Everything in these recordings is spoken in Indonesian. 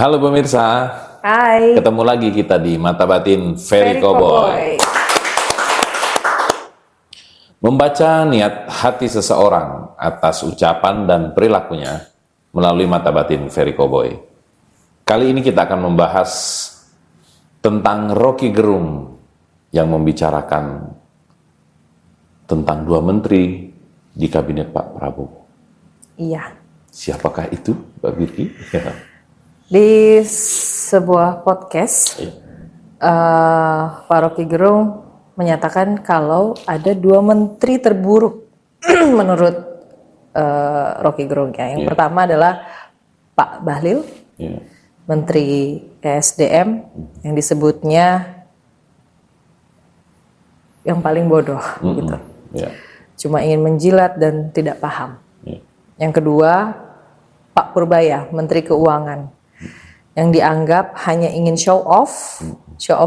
Halo pemirsa, Hai, ketemu lagi kita di Mata Batin Ferry Ferry Cowboy. Membaca niat hati seseorang atas ucapan dan perilakunya melalui Mata Batin Ferry Cowboy. Kali ini kita akan membahas tentang Rocky Gerung yang membicarakan tentang 2 menteri di kabinet Pak Prabowo. Iya. Siapakah itu, Mbak Birki? Di sebuah podcast, Pak Rocky Gerung menyatakan kalau ada 2 menteri terburuk menurut Rocky Gerung ya. Yang pertama adalah Pak Bahlil, Menteri ESDM, yang disebutnya yang paling bodoh gitu. Cuma ingin menjilat dan tidak paham. Yang kedua, Pak Purbaya, Menteri Keuangan, yang dianggap hanya ingin show off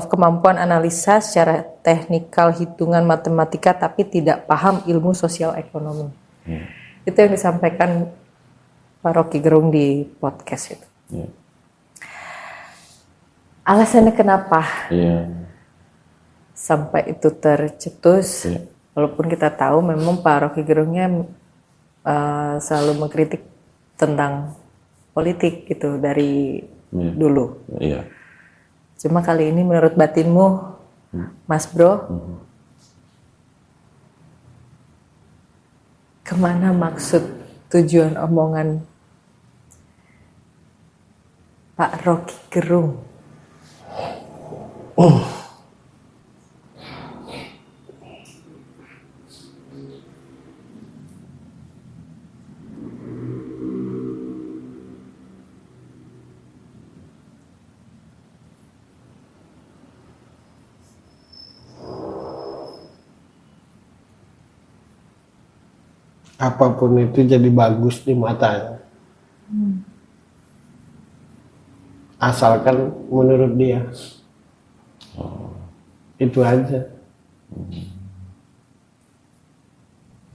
kemampuan analisa secara teknikal hitungan matematika tapi tidak paham ilmu sosial ekonomi. Itu yang disampaikan Pak Rocky Gerung di podcast itu. Alasannya kenapa sampai itu tercetus, walaupun kita tahu memang Pak Rocky Gerungnya selalu mengkritik tentang politik gitu dari dulu. Cuma kali ini menurut batinmu, Mas Bro, kemana maksud tujuan omongan Pak Rocky Gerung? Apapun itu jadi bagus di matanya. Asalkan menurut dia. Itu aja.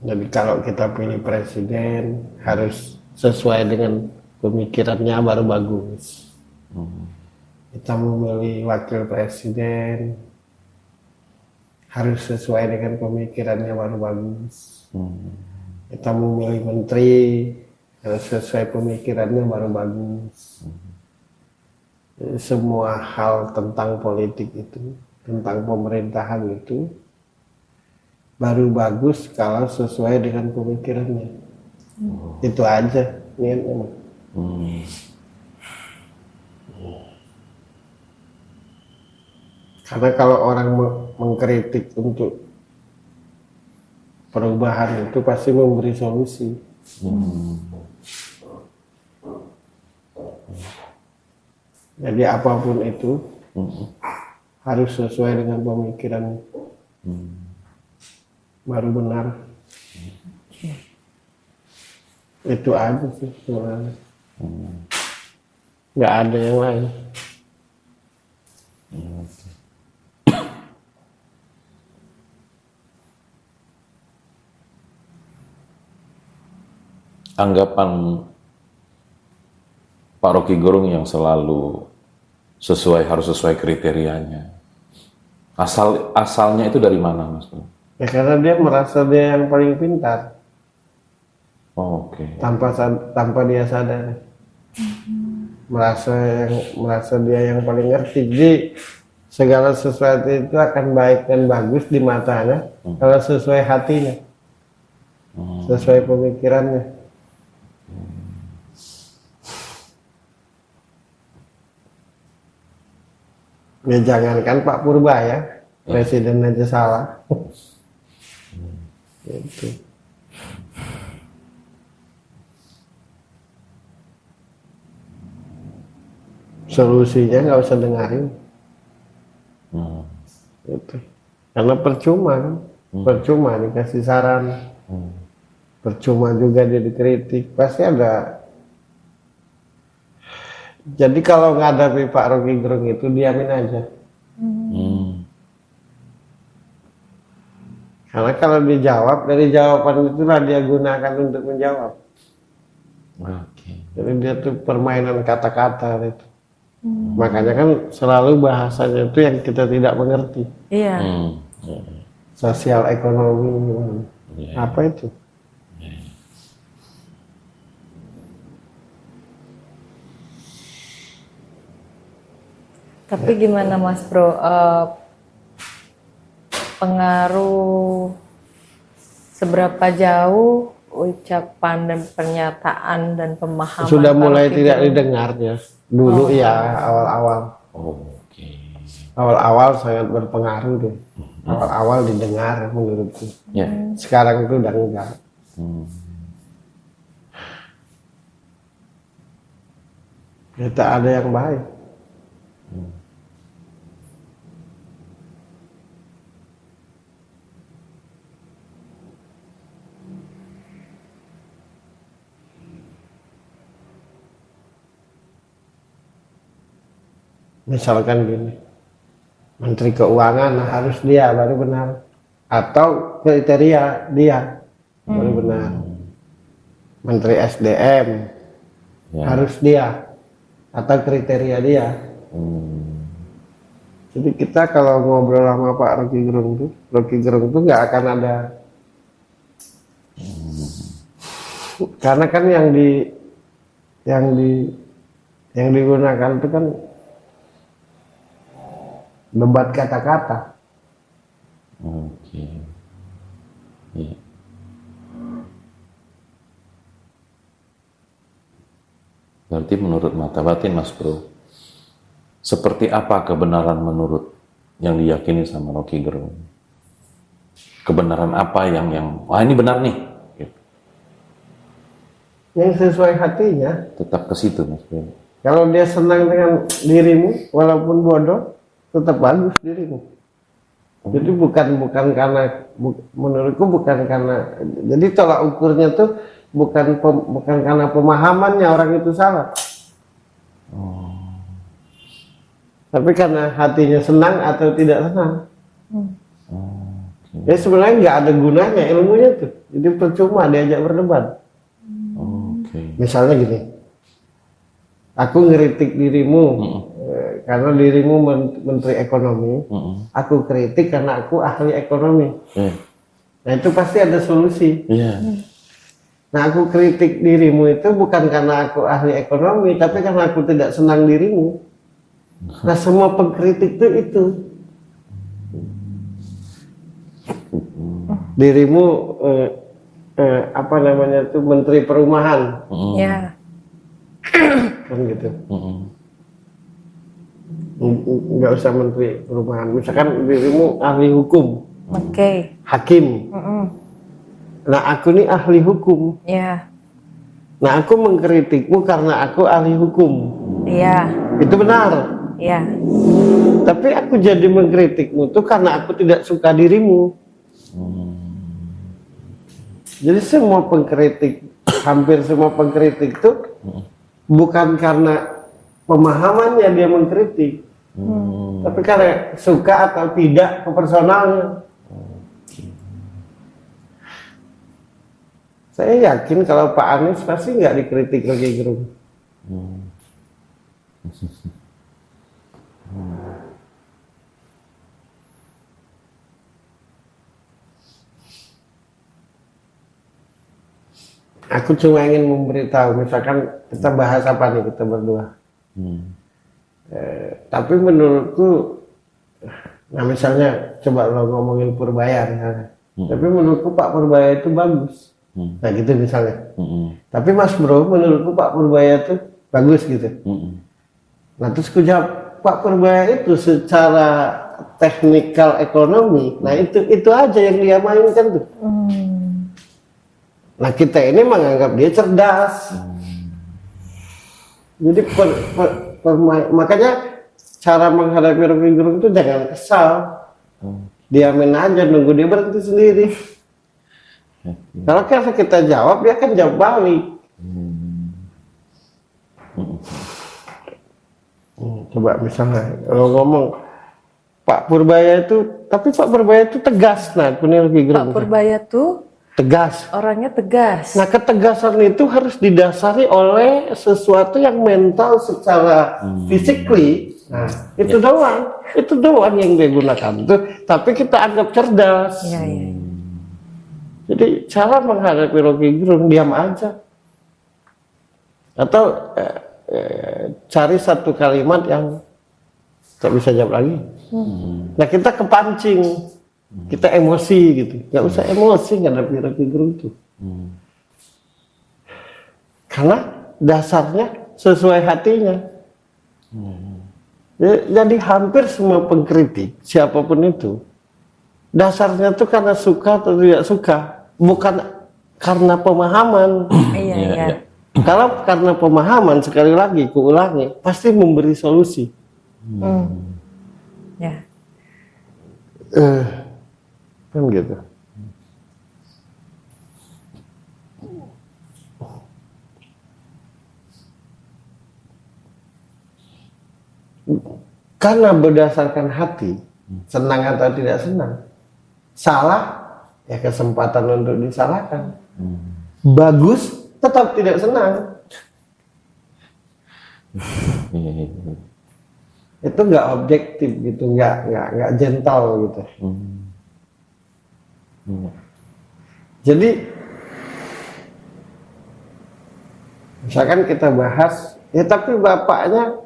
Jadi kalau kita pilih presiden harus sesuai dengan pemikirannya baru bagus. Kita memilih wakil presiden harus sesuai dengan pemikirannya baru bagus. Kita memilih menteri harus sesuai pemikirannya baru bagus. Semua hal tentang politik itu, tentang pemerintahan itu baru bagus kalau sesuai dengan pemikirannya. Itu aja niatnya. Karena kalau orang mengkritik untuk perubahan itu pasti memberi solusi. Jadi apapun itu harus sesuai dengan pemikiran baru benar. Itu aja sih sebenarnya. Nggak ada yang lain. Anggapan Pak Rocky Gerung yang selalu harus sesuai kriterianya. Asalnya itu dari mana, Mas? Ya karena dia merasa dia yang paling pintar. Oke. Tanpa dia sadar. Merasa dia yang paling ngerti. Jadi segala sesuatu itu akan baik dan bagus di matanya kalau sesuai hatinya. Sesuai pemikirannya. Ya jangankan Pak Purbaya, presiden aja salah. Gitu. Solusinya nggak usah dengarin. Gitu. Karena percuma kan, percuma dikasih saran, percuma juga dia dikritik, pasti ada. Jadi kalau menghadapi Pak Rocky Gerung itu diamin aja. Karena kalau dijawab, dari jawaban itulah dia gunakan untuk menjawab. Jadi dia tuh permainan kata-kata itu. Makanya kan selalu bahasanya itu yang kita tidak mengerti. Iya. Sosial ekonomi, apa itu? Tapi gimana Mas Bro, pengaruh seberapa jauh ucapan dan pernyataan dan pemahaman Sudah mulai Rocky tidak Gerung? didengar ya. Dulu ya awal-awal. Oke. Awal-awal sangat berpengaruh deh. Awal-awal didengar menurutku. Ya. Sekarang itu udah enggak. Kita ada yang baik. Misalkan gini, Menteri Keuangan harus dia baru benar, atau kriteria dia baru benar. Menteri SDM Ya. harus dia atau kriteria dia. Jadi kita kalau ngobrol sama Pak Rocky Gerung tuh nggak akan ada, karena kan yang digunakan itu kan debat kata-kata. Oke. Ya. Berarti menurut mata batin Mas Bro, seperti apa kebenaran menurut yang diyakini sama Rocky Gerung? Kebenaran apa yang wah ini benar nih? Gitu. Yang sesuai hatinya. Tetap ke situ Mas Bro. Kalau dia senang dengan dirimu, walaupun bodoh, tetap bagus dirimu. Jadi bukan karena menurutku bukan karena, jadi tolak ukurnya tuh bukan karena pemahamannya orang itu salah. Tapi karena hatinya senang atau tidak senang. Ya sebenarnya nggak ada gunanya ilmunya tuh. Jadi percuma diajak berdebat. Misalnya gini, aku ngeritik dirimu karena dirimu menteri ekonomi, aku kritik karena aku ahli ekonomi. Nah itu pasti ada solusi. Nah aku kritik dirimu itu bukan karena aku ahli ekonomi, tapi karena aku tidak senang dirimu. Nah semua pengkritik itu dirimu apa namanya itu menteri perumahan. Ya. Kan gitu. Nggak usah menteri perumahan, misalkan dirimu ahli hukum, Oke. hakim. Nah aku nih ahli hukum, Ya. nah aku mengkritikmu karena aku ahli hukum, Iya. itu benar. Iya. Tapi aku jadi mengkritikmu tuh karena aku tidak suka dirimu. Jadi semua pengkritik, hampir semua pengkritik tuh bukan karena pemahamannya dia mengkritik, tapi karena suka atau tidak ke personalnya. Saya yakin kalau Pak Anies pasti nggak dikritik Rocky Gerung. Aku cuma ingin memberitahu, misalkan kita bahas apa nih kita berdua. Tapi menurutku, nah misalnya coba lo ngomongin Purbaya misalnya. Tapi menurutku Pak Purbaya itu bagus. Nah gitu misalnya. Tapi Mas Bro, menurutku Pak Purbaya itu bagus gitu. Nah terus aku jawab, Pak Purbaya itu secara teknikal ekonomi, nah itu aja yang dia mainkan tuh. Nah kita ini menganggap dia cerdas. Jadi makanya cara menghadapi Rocky Gerung itu jangan kesal. Diamin aja, nunggu dia berhenti sendiri. Kalau kita jawab, dia kan jawab balik. Coba misalnya kalau ngomong Pak Purbaya itu, tapi Pak Purbaya itu tegas, nah Rocky Gerung. Pak Purbaya tuh tegas. Orangnya tegas. Nah, ketegasan itu harus didasari oleh sesuatu yang mental secara physically. Nah, itu doang yang dia gunakan tuh. Tapi kita anggap cerdas. Iya, iya. Jadi cara menghadapi Rocky Gerung diam aja. Atau cari satu kalimat yang tak bisa jawab lagi. Nah, kita kepancing, kita emosi gitu. Nggak usah emosi menghadapi Rocky Gerung tuh. Karena dasarnya sesuai hatinya. Jadi hampir semua pengkritik, siapapun itu, dasarnya tuh karena suka atau tidak suka, bukan karena pemahaman. Iya, iya. Kalau karena pemahaman, sekali lagi, kuulangi, pasti memberi solusi. Ya. Kan gitu. Karena berdasarkan hati, senang atau tidak senang, salah ya kesempatan untuk disalahkan, bagus tetap tidak senang. Itu nggak objektif gitu, nggak gentle gitu. Jadi misalkan kita bahas, ya tapi bapaknya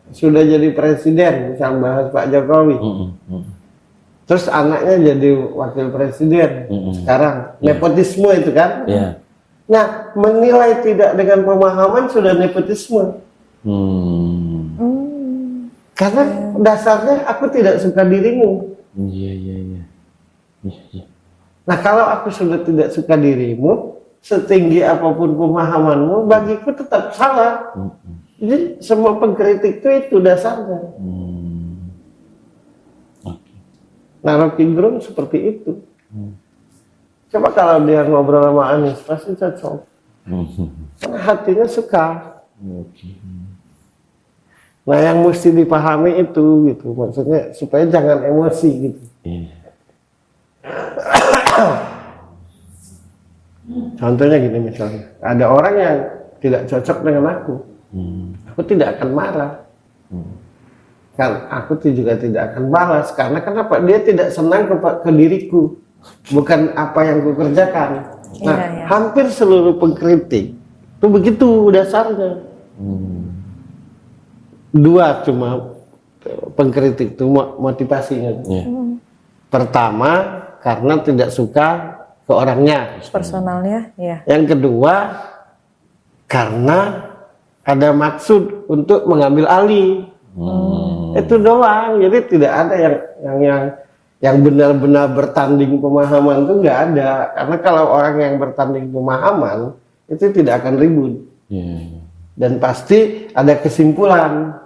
sudah jadi presiden, misal bahas Pak Jokowi, terus anaknya jadi wakil presiden sekarang, nepotisme itu kan. Nah, menilai tidak dengan pemahaman sudah nepotisme. Karena dasarnya aku tidak suka dirimu. Nah, kalau aku sudah tidak suka dirimu, setinggi apapun pemahamanmu, bagiku tetap salah. Jadi semua pengkritik itu dasarnya. Nah, Rocky Gerung seperti itu. Coba kalau dia ngobrol sama Anies, pasti cocok. Karena hatinya suka. Nah, yang mesti dipahami itu, gitu. Maksudnya supaya jangan emosi, gitu. Contohnya gini misalnya, ada orang yang tidak cocok dengan aku tidak akan marah. Kan aku juga tidak akan balas. Karena kenapa? Dia tidak senang ke diriku, bukan apa yang kukerjakan. Nah, hampir seluruh pengkritik itu begitu dasarnya. Dua cuma pengkritik itu motivasinya. Pertama, karena tidak suka ke orangnya, personalnya, ya. Yang kedua, karena ada maksud untuk mengambil alih. Itu doang. Jadi tidak ada yang benar-benar bertanding pemahaman, itu nggak ada. Karena kalau orang yang bertanding pemahaman itu tidak akan ribut. Dan pasti ada kesimpulan.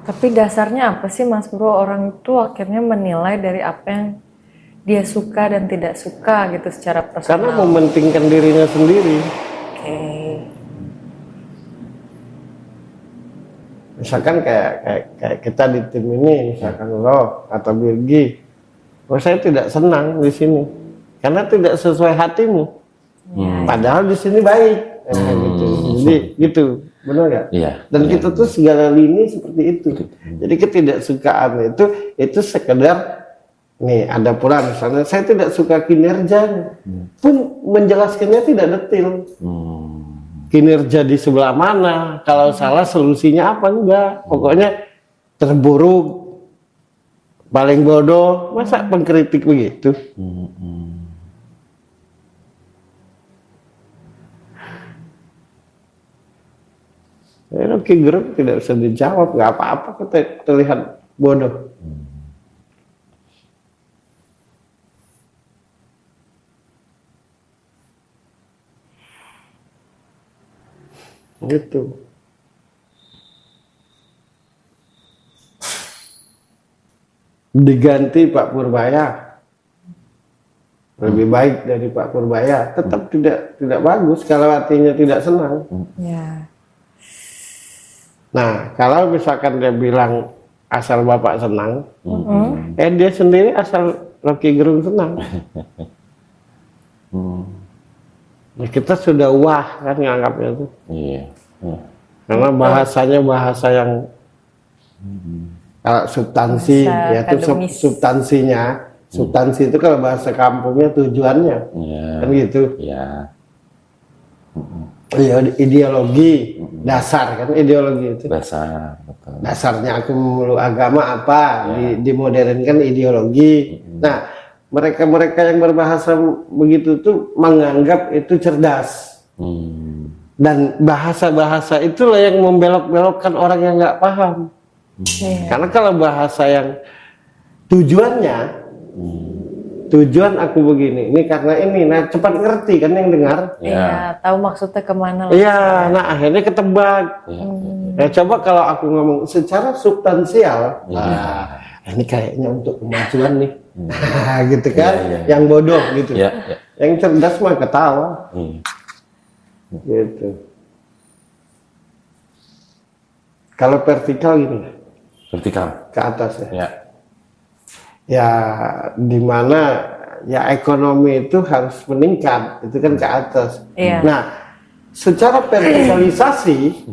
Tapi dasarnya apa sih, Mas Bro? Orang itu akhirnya menilai dari apa yang dia suka dan tidak suka gitu secara personal. Karena mementingkan dirinya sendiri. Misalkan kayak kita di tim ini, misalkan lo atau Birgi, saya tidak senang di sini karena tidak sesuai hatimu. Padahal di sini baik, gitu. Jadi gitu, benar nggak? Dan kita tuh segala lini seperti itu. Jadi ketidaksukaan itu sekedar, nih ada pula misalnya saya tidak suka kinerjanya, pun menjelaskannya tidak detail. Kinerja di sebelah mana, kalau salah solusinya apa, enggak. Pokoknya terburuk, paling bodoh, masa pengkritik begitu? Rocky Gerung tidak bisa dijawab, nggak apa-apa kita terlihat bodoh. Gitu. Diganti Pak Purbaya, lebih baik dari Pak Purbaya, tetap tidak bagus kalau hatinya tidak senang. Nah, kalau misalkan dia bilang asal Bapak senang, dia sendiri asal Rocky Gerung senang. Nah, kita sudah wah kan nganggapnya itu. Iya. Karena bahasanya bahasa yang kalau substansi, Bahasa yaitu akademis. substansi itu kalau bahasa kampungnya tujuannya, Iya. kan gitu. Iya. Ideologi dasar kan ideologi itu. Dasar, betul. Dasarnya aku memeluk agama apa? Dimodernkan ideologi. Nah, mereka yang berbahasa begitu tuh menganggap itu cerdas. Dan bahasa-bahasa itulah yang membelok-belokkan orang yang nggak paham. Karena kalau bahasa yang tujuan aku begini, ini karena ini, nah cepat ngerti kan yang dengar. Iya, tahu maksudnya kemana lah. Iya, nah akhirnya ketebak. Ya, coba kalau aku ngomong secara substansial, nah ini kayaknya untuk kemajuan nih, gitu kan? Yang bodoh gitu, yang cerdas mah ketawa, gitu. Kalau vertikal gini, Vertikal. ke atas ya. Ya. Ya dimana ya ekonomi itu harus meningkat, itu kan ke atas. Nah, secara vertikalisasi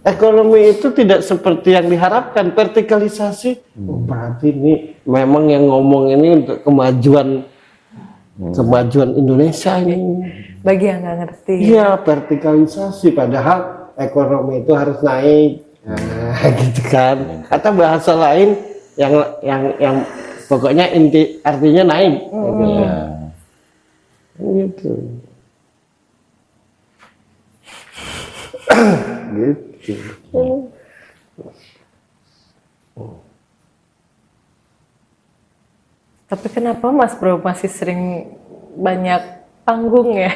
ekonomi itu tidak seperti yang diharapkan. Vertikalisasi berarti ini memang yang ngomong ini untuk kemajuan Indonesia ini. Bagi yang nggak ngerti. Iya, vertikalisasi padahal ekonomi itu harus naik. Nah, gitu kan. Atau bahasa lain yang pokoknya artinya naik. Gitu. Gitu. Tapi kenapa Mas Bro masih sering banyak panggung ya?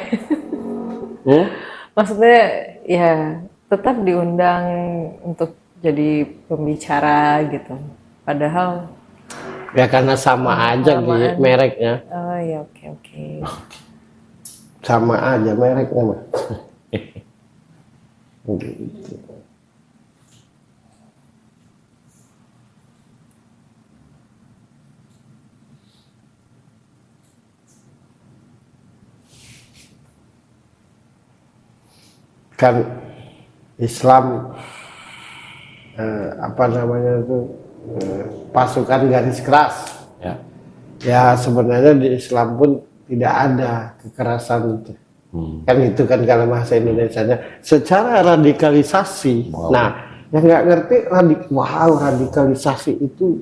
Maksudnya ya tetap diundang untuk jadi pembicara gitu. Padahal ya karena sama aja gitu mereknya. Oh ya, oke. Sama aja mereknya mah. Gitu. Kan Islam apa namanya itu pasukan garis keras. Ya sebenarnya di Islam pun tidak ada kekerasan itu. Kan itu kan kalau bahasa Indonesianya secara radikalisasi. Nah, yang nggak ngerti radikalisasi itu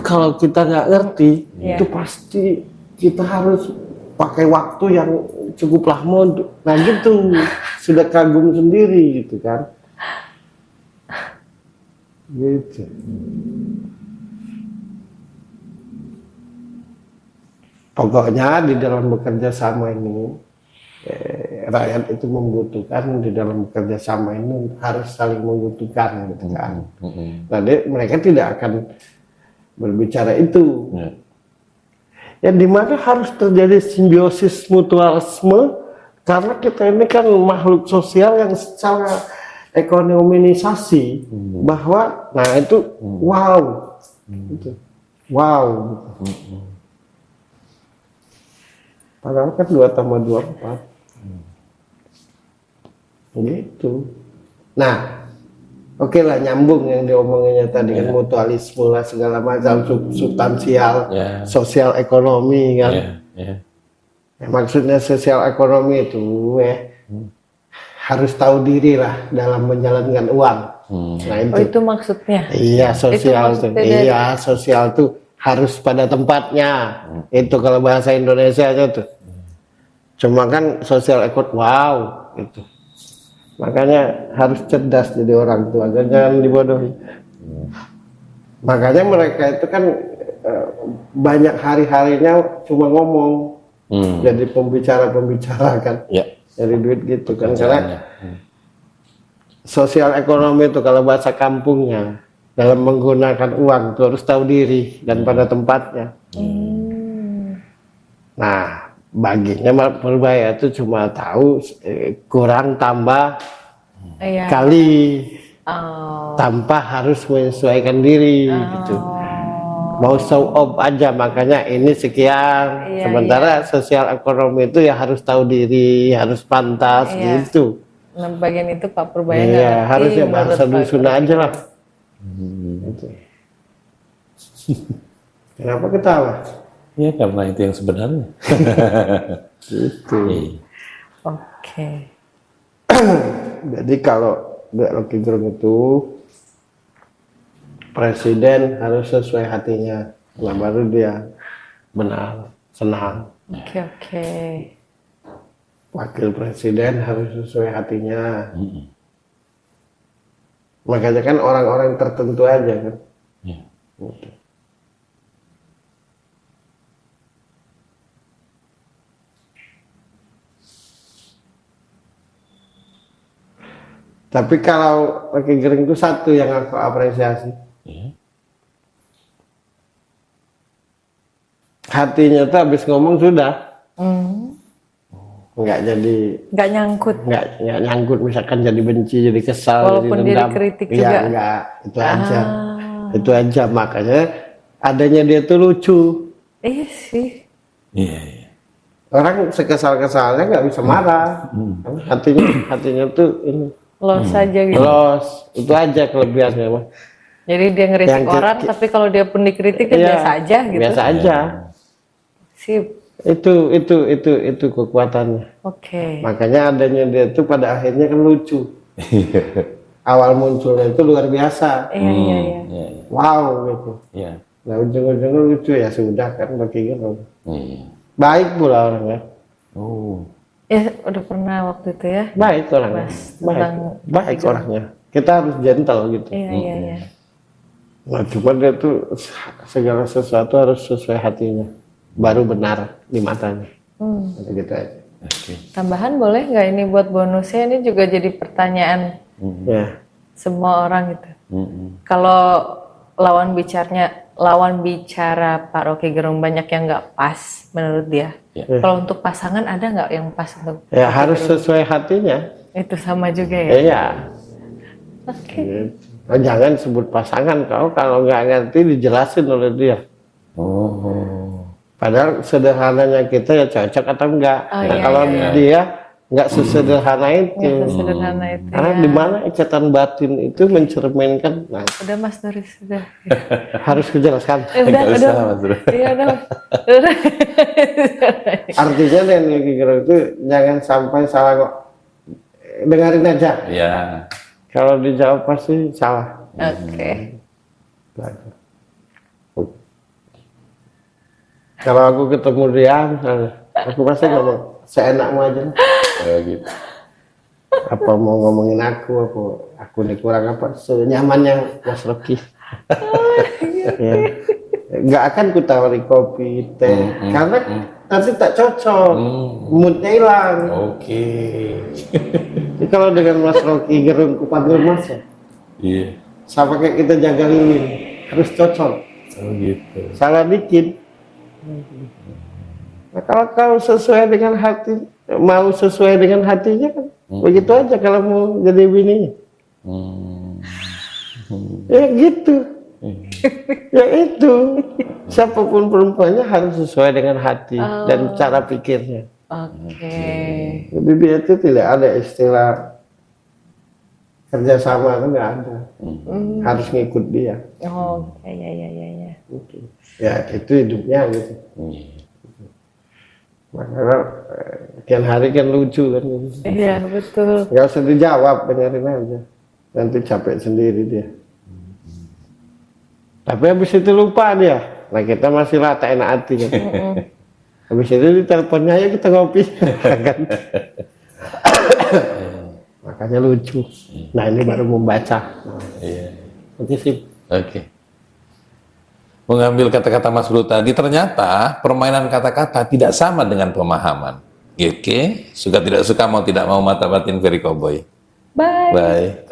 kalau kita nggak ngerti itu pasti kita harus pakai waktu yang cukup lama untuk, nah gitu sudah kagum sendiri gitu kan, gitu. Pokoknya di dalam bekerja sama ini rakyat itu membutuhkan, di dalam bekerja sama ini harus saling membutuhkan gitu kan. Nah mereka tidak akan berbicara itu. Ya dimana harus terjadi simbiosis mutualisme karena kita ini kan makhluk sosial yang secara ekonomisasi bahwa nah itu gitu. Padahal kan 2 tambah 2 4 gitu. Nah oke lah, nyambung yang diomonginnya tadi kan mutualisme lah segala macam substansial, sosial ekonomi kan. Ya, maksudnya sosial ekonomi itu harus tahu diri lah dalam menjalankan uang. Nah itu maksudnya. Iya sosial itu. Iya sosial tuh harus pada tempatnya. Itu kalau bahasa Indonesia aja tuh. Cuma kan sosial ekonomi itu. Makanya harus cerdas jadi orang tua, jangan dibodohi. Makanya mereka itu kan banyak hari-harinya cuma ngomong, jadi pembicara kan, dari duit gitu kan. Karena sosial ekonomi itu kalau bahasa kampungnya dalam menggunakan uang itu harus tahu diri dan pada tempatnya. Nah baginya Purbaya itu cuma tahu kurang tambah kali tanpa harus menyesuaikan diri gitu. Mau show off aja, makanya ini sekian. Iya, Sementara sosial ekonomi itu ya harus tahu diri, harus pantas Iya. gitu. Nah, bagian itu Pak Purbaya nggak Iya, ngerti. harusnya menurut bahasa Pak dusun Purbaya. aja lah. Gitu. Kenapa ketawa? Ya karena itu yang sebenarnya. Gitu. Iya. Oke. Jadi kalau Rocky Gerung itu presiden harus sesuai hatinya, nah baru dia benar, senang. Oke. Wakil presiden harus sesuai hatinya. Makanya kan orang-orang tertentu aja kan. Iya. Gitu. Tapi kalau Rocky Gerung itu satu yang aku apresiasi. Iya. Hatinya tuh habis ngomong sudah. Hmm. Nggak jadi, Nggak nyangkut. nggak nyangkut, misalkan jadi benci, jadi kesal, Walaupun jadi dia dendam. dikritik Iya, juga. enggak, itu aja. Ah. Itu aja, makanya adanya dia tuh lucu. Iya sih. Iya. Iya. Orang sekesal-kesalnya nggak bisa marah. Hatinya tuh ini Los aja gitu. los, itu aja kelebihannya mah. Jadi dia ngeritik Yang orang, tapi kalau dia pun dikritik dia Iya, biasa aja gitu. Biasa aja. Sip. Itu kekuatannya. Oke. Makanya adanya dia tuh pada akhirnya kan lucu. Awal munculnya itu luar biasa. Iya, iya, iya. Iya. Wow gitu. Iya. Nah ujung-ujungnya lucu ya sudah kan Rocky Gerung. Iya. Baik pula orangnya. Oh. Ya udah pernah waktu itu ya. Baik orangnya. Bahas Baik. tentang Baik orangnya. Kita harus gentle gitu. Iya, iya, iya. Nah cuma dia tuh segala sesuatu harus sesuai hatinya. Baru benar di matanya. Gitu aja. Oke. Tambahan boleh nggak ini buat bonusnya? Ini juga jadi pertanyaan Ya. semua orang gitu. Mm-mm. Kalau lawan bicara Pak Rocky Gerung banyak yang nggak pas menurut dia. Ya. Kalau untuk pasangan ada nggak yang pas untuk Ya harus sesuai hatinya. itu sama juga ya? Iya. Oke. Gitu. Oh, jangan sebut pasangan kau kalau nggak ngerti dijelasin oleh dia. Oh. Padahal sederhananya kita ya cocok atau enggak. Oh, Nah, iya, kalau iya. dia nggak sesederhana Nggak itu. sesederhana itu Karena ya. di mana ikatan batin itu mencerminkan, nah, Udah Mas Nuri sudah. harus kujelaskan. Udah, Nggak udah. usah, Mas Nuri. Iya udah. Udah. Artinya dan Rocky Gerung itu jangan sampai salah kok. Dengarin aja. Iya. Kalau dijawab pasti salah. Oke. Itu aja. Kalau aku ketemu dia, misalnya, aku pasti ngomong seenakmu aja. Oh, gitu. Apa mau ngomongin aku nih kurang apa, senyamannya Mas Rocky. Ya. Nggak akan ku tawari kopi, teh, karena nanti tak cocok, moodnya hilang. Oke. Jadi kalau dengan Mas Rocky Gerung ku panggil Mas ya, Iya. sama kayak kita jaga lilin, harus cocok. Oh gitu. Salah dikit. Nah, kalau kau sesuai dengan hati, mau sesuai dengan hatinya kan, begitu aja kalau mau jadi bininya. Hmm. Ya gitu. Ya itu. Siapapun perempuannya harus sesuai dengan hati dan cara pikirnya. Oke. Jadi dia itu tidak ada istilah kerjasama, itu nggak ada. Harus ngikut dia. Oh, ya. Ya itu hidupnya gitu. Iya. Makanya kian hari kan lucu kan. Gitu. Iya, betul. Nggak usah dijawab, dengerin aja. Nanti capek sendiri dia. Tapi habis itu lupa dia. Nah kita masih rata enak hati kan. Habis itu diteleponnya ayo kita ngopi. Kan? Makanya lucu. Nah ini baru membaca. Iya. Oke sip. Oke. Mengambil kata-kata Mas Bro tadi, ternyata permainan kata-kata tidak sama dengan pemahaman. Oke, suka tidak suka, mau tidak mau, mata batin Ferry Cowboy. Bye. Bye.